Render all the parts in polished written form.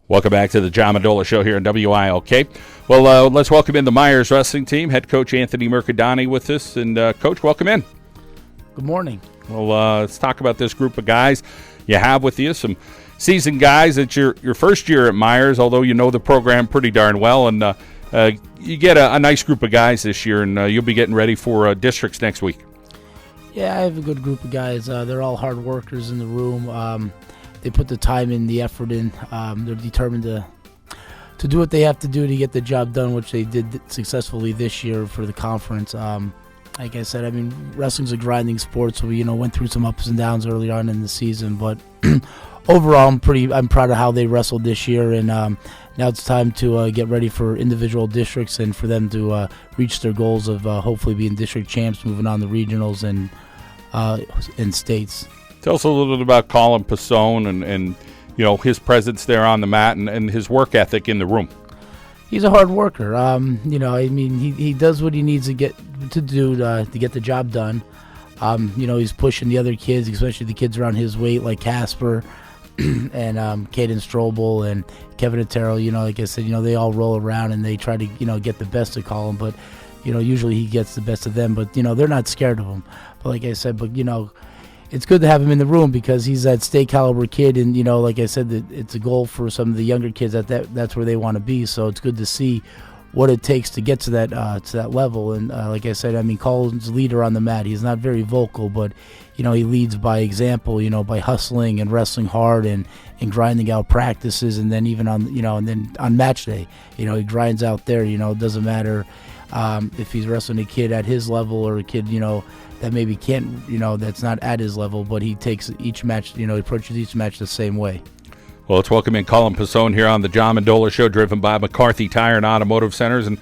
Welcome back to the John Mendola Show here on WILK. Well, let's welcome in the Meyers wrestling team. Head coach Anthony Mercadante with us. And, Coach, welcome in. Good morning. Well, let's talk about this group of guys you have with you. Some seasoned guys. It's your first year at Meyers, although you know the program pretty darn well. And you get a nice group of guys this year, and you'll be getting ready for districts next week. Yeah, I have a good group of guys. They're all hard workers in the room. They put the time in, the effort in. They're determined to do what they have to do to get the job done, which they did successfully this year for the conference. Like I said, I mean, wrestling's a grinding sport, so we went through some ups and downs early on in the season. But overall, I'm proud of how they wrestled this year, and now it's time to get ready for individual districts and for them to reach their goals of hopefully being district champs, moving on to regionals and states. Tell us a little bit about Colin Pasone and his presence there on the mat and his work ethic in the room. He's a hard worker. He does what he needs to get the job done. He's pushing the other kids, especially the kids around his weight, like Kasper and Caden Strobel and Kevin Otero. Like I said, they all roll around and they try to get the best of Colin, but usually he gets the best of them. But they're not scared of him. But like I said, it's good to have him in the room because he's that state caliber kid, and like I said, it's a goal for some of the younger kids that's where they want to be. So it's good to see what it takes to get to that level. And like I said, Colin's a leader on the mat. He's not very vocal, but he leads by example. By hustling and wrestling hard and grinding out practices, and then even on and then on match day, he grinds out there. It doesn't matter if he's wrestling a kid at his level or a kid that maybe can't, that's not at his level, but he takes each match, he approaches each match the same way. Well, let's welcome in Colin Pasone here on the John Mendola Show, driven by McCarthy Tire and Automotive Centers. And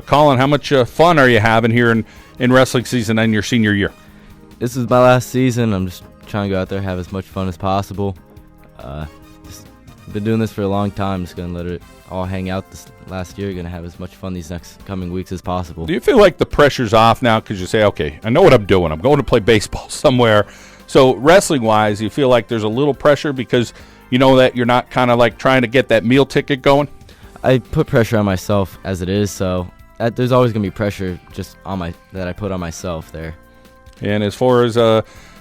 Colin, how much fun are you having here in wrestling season in your senior year? This is my last season. I'm just trying to go out there, have as much fun as possible. Just been doing this for a long time. Just going to let it all hang out this last year. Going to have as much fun these next coming weeks as possible. Do you feel like the pressure's off now because you say, okay, I know what I'm doing. I'm going to play baseball somewhere. So wrestling-wise, you feel like there's a little pressure because you know that you're not kind of like trying to get that meal ticket going? I put pressure on myself as it is, so there's always going to be pressure just that I put on myself there. And as far as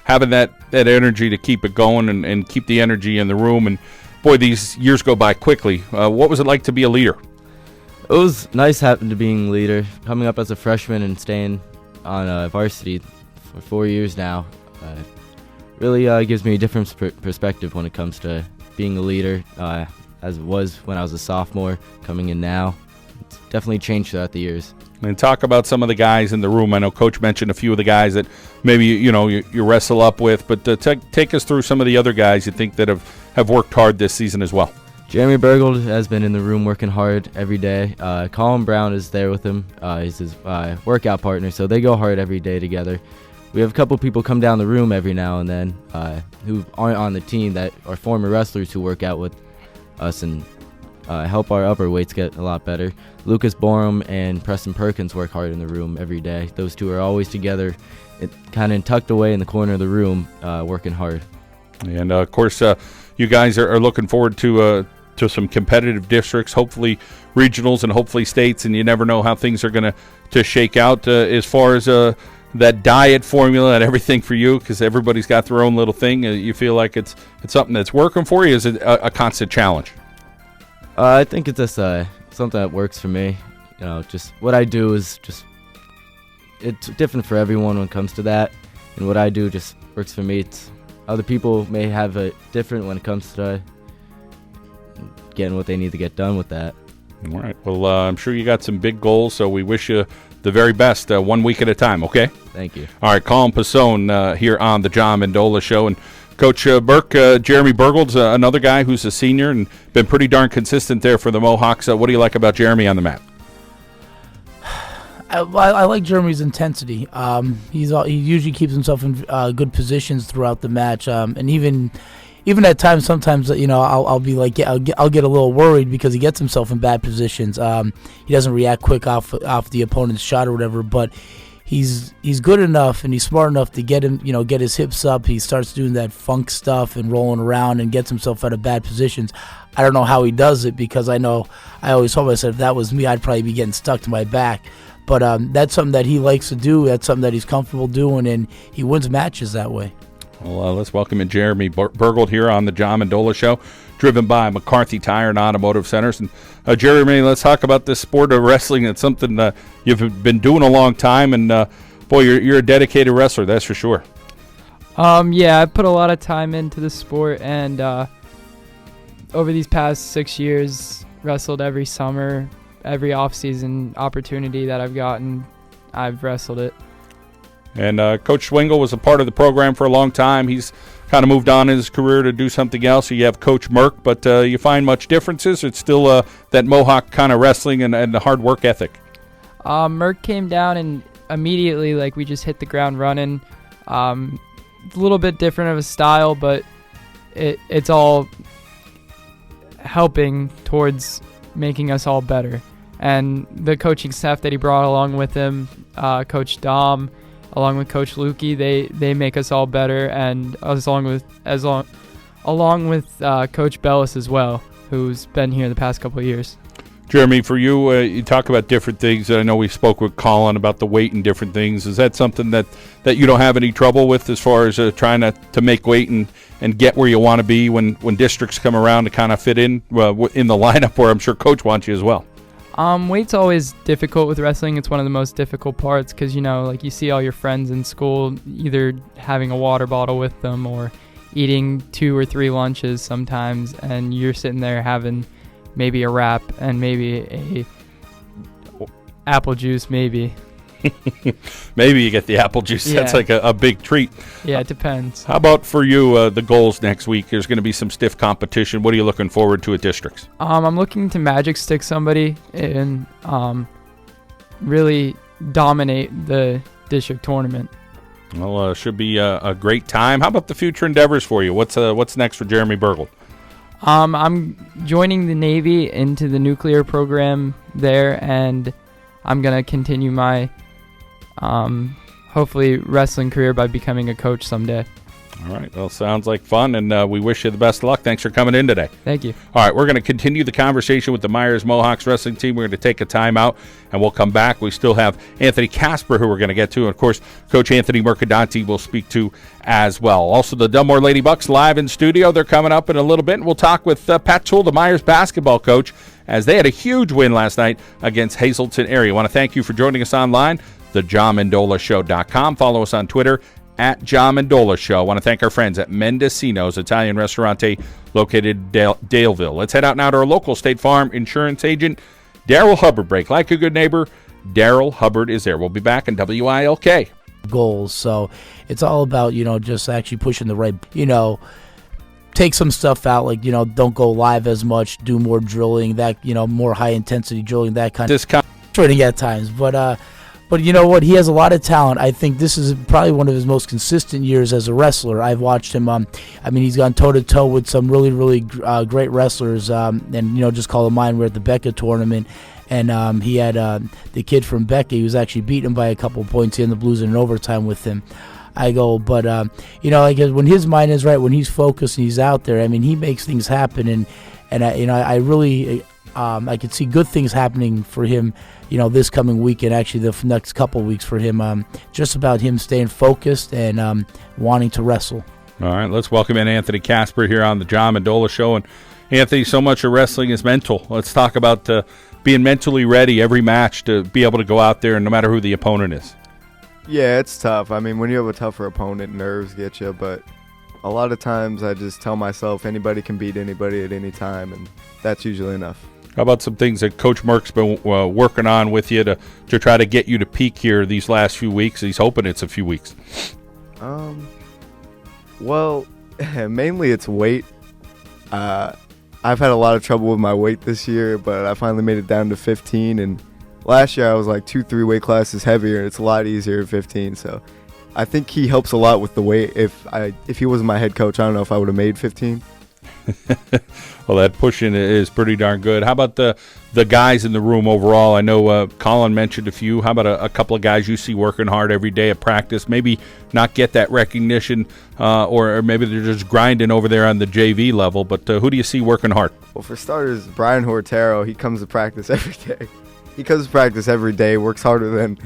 having that energy to keep it going and keep the energy in the room, and boy, these years go by quickly. What was it like to be a leader? It was nice having to being leader, coming up as a freshman and staying on varsity for 4 years now. Really gives me a different perspective when it comes to being a leader, as it was when I was a sophomore, coming in now. It's definitely changed throughout the years. And talk about some of the guys in the room. I know Coach mentioned a few of the guys that maybe you wrestle up with, but take us through some of the other guys you think that have worked hard this season as well. Jeremy Bergold has been in the room working hard every day. Colin Brown is there with him. He's his workout partner, so they go hard every day together. We have a couple people come down the room every now and then who aren't on the team that are former wrestlers who work out with us and help our upper weights get a lot better. Lucas Borum and Preston Perkins work hard in the room every day. Those two are always together, kind of tucked away in the corner of the room, working hard. And, of course, you guys are looking forward to some competitive districts, hopefully regionals and hopefully states, and you never know how things are going to shake out as far as that diet formula and everything for you, because everybody's got their own little thing. You feel like it's something that's working for you? Is it a constant challenge? I think it's just something that works for me. Just what I do is it's different for everyone when it comes to that, and what I do just works for me. Other people may have it different when it comes to getting what they need to get done with that. All right. Well, I'm sure you got some big goals, so we wish you the very best, 1 week at a time, okay? Thank you. All right, Colin Pasone here on the John Mendola Show. And Coach Burke, Jeremy Bergold's another guy who's a senior and been pretty darn consistent there for the Mohawks. What do you like about Jeremy on the mat? I like Jeremy's intensity. He usually keeps himself in good positions throughout the match, and even at times, sometimes I'll be like, I'll get a little worried because he gets himself in bad positions. He doesn't react quick off the opponent's shot or whatever, but he's good enough and he's smart enough to get his hips up. He starts doing that funk stuff and rolling around and gets himself out of bad positions. I don't know how he does it, because I know I always told myself if that was me, I'd probably be getting stuck to my back. But that's something that he likes to do. That's something that he's comfortable doing, and he wins matches that way. Well, let's welcome in Jeremy Bergold here on the John Mendola Show, driven by McCarthy Tire and Automotive Centers. And Jeremy, let's talk about this sport of wrestling. It's something you've been doing a long time, and boy, you're a dedicated wrestler, that's for sure. Yeah, I put a lot of time into the sport, and over these past 6 years, wrestled every summer, every off-season opportunity that I've gotten, I've wrestled it. And Coach Swingle was a part of the program for a long time. He's kind of moved on in his career to do something else. So you have Coach Merck, but you find much differences? It's still that Mohawk kind of wrestling and the hard work ethic. Merck came down and immediately, we just hit the ground running. A little bit different of a style, but it's all helping towards making us all better. And the coaching staff that he brought along with him, Coach Dom, along with Coach Lukey, they make us all better, and along with Coach Bellis as well, who's been here the past couple of years. Jeremy, for you, you talk about different things. I know we spoke with Colin about the weight and different things. Is that something that you don't have any trouble with as far as trying to make weight and get where you want to be when districts come around to kind of fit in the lineup where I'm sure Coach wants you as well? Weight's always difficult with wrestling. It's one of the most difficult parts because, you see all your friends in school either having a water bottle with them or eating 2 or 3 lunches sometimes, and you're sitting there having maybe a wrap and maybe a apple juice, maybe. Maybe you get the apple juice. Yeah. That's like a big treat. Yeah, it depends. How about for you, the goals next week? There's going to be some stiff competition. What are you looking forward to at districts? I'm looking to magic stick somebody and really dominate the district tournament. Well, should be a great time. How about the future endeavors for you? What's next for Jeremy Bergold? I'm joining the Navy into the nuclear program there, and I'm going to continue my hopefully wrestling career by becoming a coach someday. All right. Well, sounds like fun, and we wish you the best of luck. Thanks for coming in today. Thank you. All right, we're going to continue the conversation with the Meyers Mohawks wrestling team. We're going to take a timeout, and we'll come back. We still have Anthony Kasper, who we're going to get to, and, of course, Coach Anthony Mercadante will speak to as well. Also, the Dunmore Lady Bucks live in studio. They're coming up in a little bit, and we'll talk with Pat Toole, the Meyers basketball coach, as they had a huge win last night against Hazelton area. I want to thank you for joining us online, thejohnmendolashow.com. Follow us on Twitter, at John Mendola Show. I want to thank our friends at Mendocino's Italian Ristorante located in Daleville. Let's head out now to our local State Farm insurance agent, Daryl Hubbard. Break like a good neighbor. Daryl Hubbard is there. We'll be back in WILK. Goals. So it's all about, just actually pushing the right, take some stuff out, don't go live as much, do more drilling, that, more high intensity drilling, that kind of training at times. But you know what? He has a lot of talent. I think this is probably one of his most consistent years as a wrestler. I've watched him. He's gone toe-to-toe with some really, really great wrestlers. And, just call to mind, we're at the Becca tournament. And he had the kid from Becca. He was actually beaten him by a couple points in the Blues in an overtime with him. When his mind is right, when he's focused and he's out there, he makes things happen. I really could see good things happening for him, this coming week and actually the next couple weeks for him. Just about him staying focused and wanting to wrestle. All right, let's welcome in Anthony Kasper here on the John Mendola Show. And Anthony, so much of wrestling is mental. Let's talk about being mentally ready every match to be able to go out there and no matter who the opponent is. Yeah, it's tough. When you have a tougher opponent, nerves get you. But a lot of times I just tell myself anybody can beat anybody at any time, and that's usually enough. How about some things that Coach Merck's been working on with you to try to get you to peak here these last few weeks? He's hoping it's a few weeks. Well, mainly it's weight. I've had a lot of trouble with my weight this year, but I finally made it down to 15. And last year I was like 2-3 weight classes heavier, and it's a lot easier at 15. So I think he helps a lot with the weight. If he wasn't my head coach, I don't know if I would have made 15. Well, that pushing is pretty darn good. How about the guys in the room overall? I know Colin mentioned a few. How about a couple of guys you see working hard every day at practice? Maybe not get that recognition, or maybe they're just grinding over there on the JV level. But who do you see working hard? Well, for starters, Brian Hortero, he comes to practice every day. He comes to practice every day, works harder than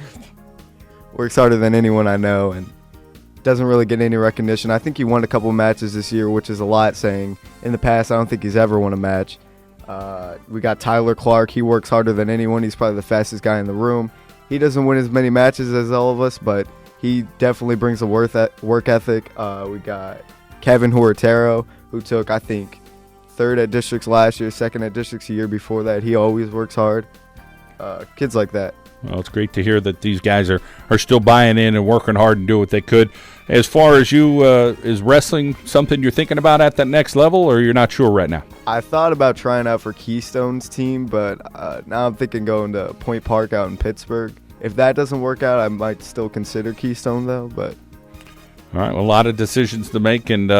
anyone I know, and doesn't really get any recognition. I think he won a couple matches this year, which is a lot saying. In the past, I don't think he's ever won a match. We got Tyler Clark. He works harder than anyone. He's probably the fastest guy in the room. He doesn't win as many matches as all of us, but he definitely brings a work ethic. We got Kevin Hortero, who took, I think, 3rd at districts last year, 2nd at districts the year before that. He always works hard. Kids like that. Well, it's great to hear that these guys are still buying in and working hard and do what they could. As far as you, is wrestling something you're thinking about at that next level, or you're not sure right now? I thought about trying out for Keystone's team, but now I'm thinking going to Point Park out in Pittsburgh. If that doesn't work out, I might still consider Keystone, though. But all right, well, a lot of decisions to make, and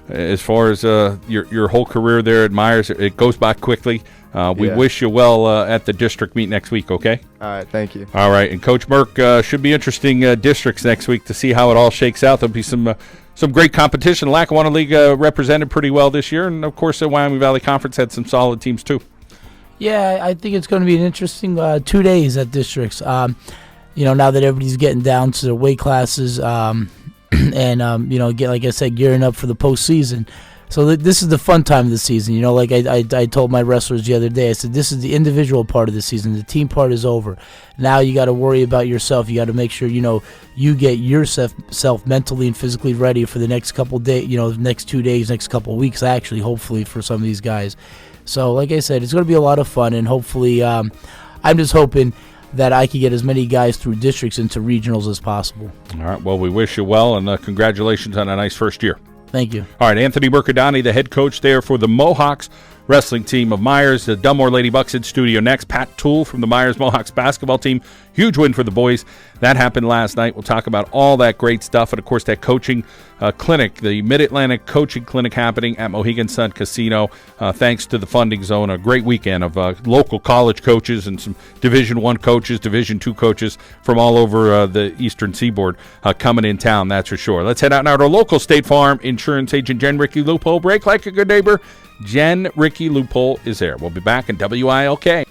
as far as your whole career there at Meyers, it goes by quickly. We wish you well at the district meet next week, okay? All right, thank you. All right, and Coach Merck, should be interesting districts next week to see how it all shakes out. There'll be some great competition. Lackawanna League represented pretty well this year, and, of course, the Wyoming Valley Conference had some solid teams, too. Yeah, I think it's going to be an interesting 2 days at districts. Now that everybody's getting down to their weight classes and, like I said, gearing up for the postseason. So this is the fun time of the season. Like I told my wrestlers the other day, I said, this is the individual part of the season. The team part is over. Now you got to worry about yourself. You got to make sure, you get yourself mentally and physically ready for the next couple days, next 2 days, next couple weeks, actually, hopefully, for some of these guys. So, like I said, it's going to be a lot of fun, and hopefully, I'm just hoping that I can get as many guys through districts into regionals as possible. All right, well, we wish you well, and congratulations on a nice first year. Thank you. All right, Anthony Mercadante, the head coach there for the Mohawks wrestling team of Meyers. The Dunmore Lady Bucks in studio next. Pat Toole from the Meyers Mohawks basketball team. Huge win for the boys. That happened last night. We'll talk about all that great stuff. And, of course, that coaching clinic, the Mid-Atlantic Coaching Clinic happening at Mohegan Sun Casino. Thanks to the Funding Zone. A great weekend of local college coaches and some Division I coaches, Division II coaches from all over the Eastern Seaboard coming in town, that's for sure. Let's head out now to our local State Farm insurance agent, Jen Ricky Loophole. Break like a good neighbor. Jen Ricky Loophole is there. We'll be back in WILK.